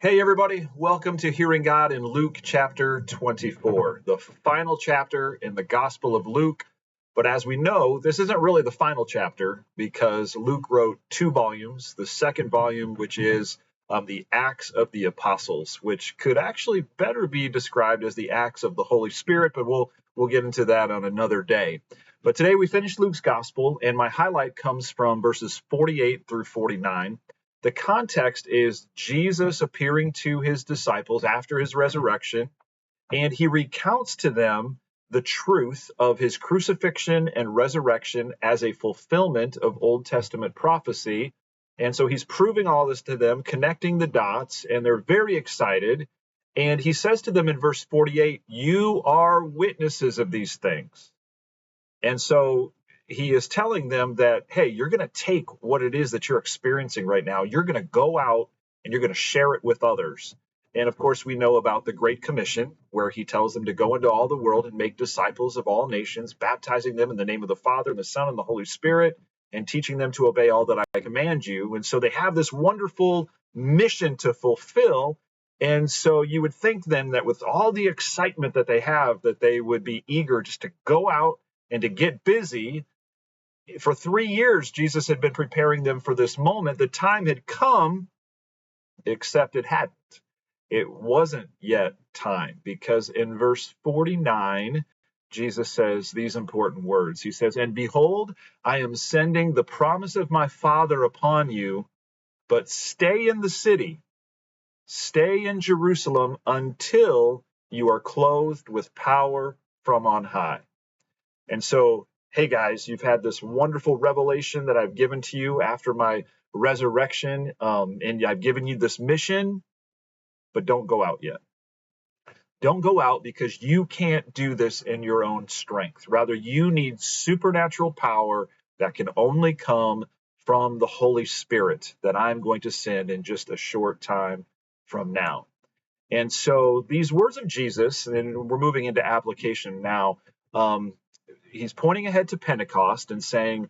Hey, everybody, welcome to Hearing God in Luke chapter 24, the final chapter in the Gospel of Luke. But as we know, this isn't really the final chapter because Luke wrote two volumes. The second volume, which is the Acts of the Apostles, which could actually better be described as the Acts of the Holy Spirit, but we'll get into that on another day. But today we finished Luke's Gospel, and my highlight comes from verses 48 through 49. The context is Jesus appearing to his disciples after his resurrection, and he recounts to them the truth of his crucifixion and resurrection as a fulfillment of Old Testament prophecy. And so he's proving all this to them, connecting the dots, and they're very excited. And he says to them in verse 48, "You are witnesses of these things." And so he is telling them that, hey, you're going to take what it is that you're experiencing right now. You're going to go out and you're going to share it with others. And of course, we know about the Great Commission, where he tells them to go into all the world and make disciples of all nations, baptizing them in the name of the Father and the Son and the Holy Spirit, and teaching them to obey all that I command you. And so they have this wonderful mission to fulfill. And so you would think then that with all the excitement that they have, that they would be eager just to go out and to get busy. For 3 years, Jesus had been preparing them for this moment. The time had come, except it hadn't. It wasn't yet time, because in verse 49, Jesus says these important words. He says, "And behold, I am sending the promise of my Father upon you, but stay in the city, stay in Jerusalem until you are clothed with power from on high." And so, hey guys, you've had this wonderful revelation that I've given to you after my resurrection, and I've given you this mission, but don't go out yet. Don't go out because you can't do this in your own strength. Rather, you need supernatural power that can only come from the Holy Spirit that I'm going to send in just a short time from now. And so these words of Jesus, and we're moving into application now, he's pointing ahead to Pentecost and saying,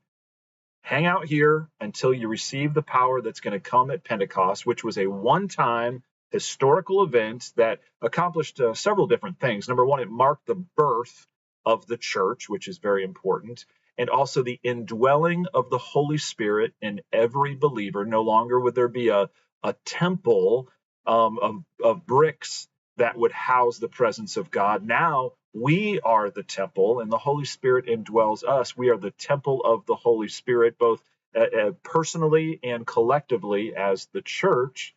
hang out here until you receive the power that's going to come at Pentecost, which was a one-time historical event that accomplished several different things. Number one, it marked the birth of the church, which is very important, and also the indwelling of the Holy Spirit in every believer. No longer would there be a temple of bricks that would house the presence of God. Now we are the temple, and the Holy Spirit indwells us. We are the temple of the Holy Spirit, both personally and collectively as the church.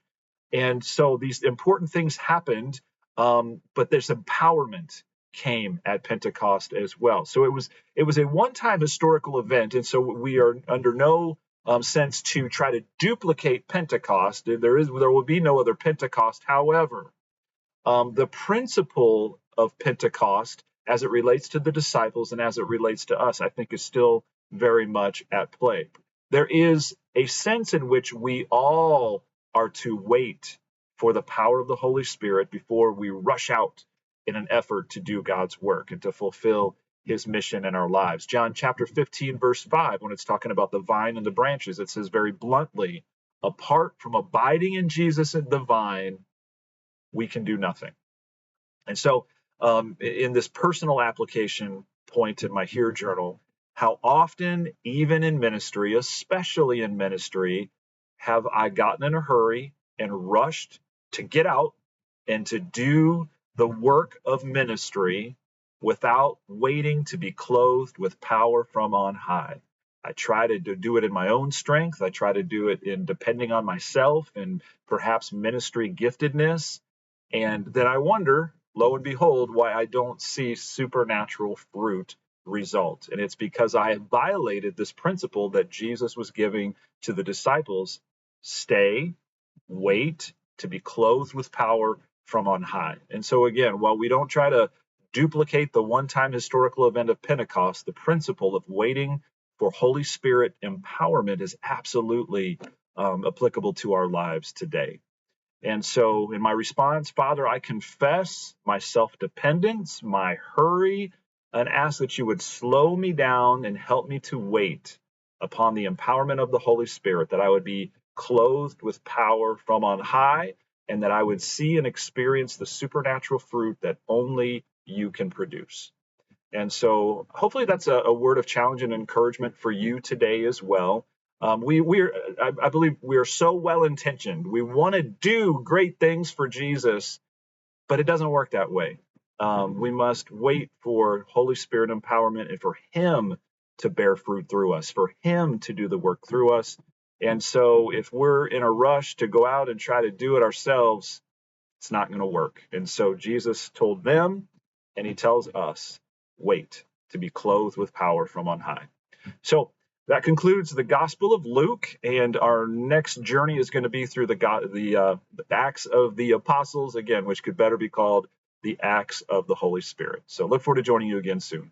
And so these important things happened, but this empowerment came at Pentecost as well. So it was a one-time historical event, and so we are under no sense to try to duplicate Pentecost. There will be no other Pentecost. However, the principle of Pentecost, as it relates to the disciples and as it relates to us, I think is still very much at play. There is a sense in which we all are to wait for the power of the Holy Spirit before we rush out in an effort to do God's work and to fulfill his mission in our lives. John chapter 15, verse 5, when it's talking about the vine and the branches, it says very bluntly, apart from abiding in Jesus and the vine, we can do nothing. And so in this personal application point in my Hear Journal, how often, even in ministry, especially in ministry, have I gotten in a hurry and rushed to get out and to do the work of ministry without waiting to be clothed with power from on high. I try to do it in my own strength. I try to do it in depending on myself and perhaps ministry giftedness. And then I wonder, lo and behold, why I don't see supernatural fruit result. And it's because I have violated this principle that Jesus was giving to the disciples: stay, wait to be clothed with power from on high. And so again, while we don't try to duplicate the one-time historical event of Pentecost, the principle of waiting for Holy Spirit empowerment is absolutely applicable to our lives today. And so in my response, Father, I confess my self-dependence, my hurry, and ask that you would slow me down and help me to wait upon the empowerment of the Holy Spirit, that I would be clothed with power from on high, and that I would see and experience the supernatural fruit that only you can produce. And so hopefully that's a word of challenge and encouragement for you today as well. I believe we are so well intentioned. We want to do great things for Jesus, but it doesn't work that way. We must wait for Holy Spirit empowerment and for Him to bear fruit through us, for Him to do the work through us. And so if we're in a rush to go out and try to do it ourselves, it's not going to work. And so Jesus told them, and He tells us, wait to be clothed with power from on high. So that concludes the Gospel of Luke, and our next journey is going to be through the Acts of the Apostles, again, which could better be called the Acts of the Holy Spirit. So look forward to joining you again soon.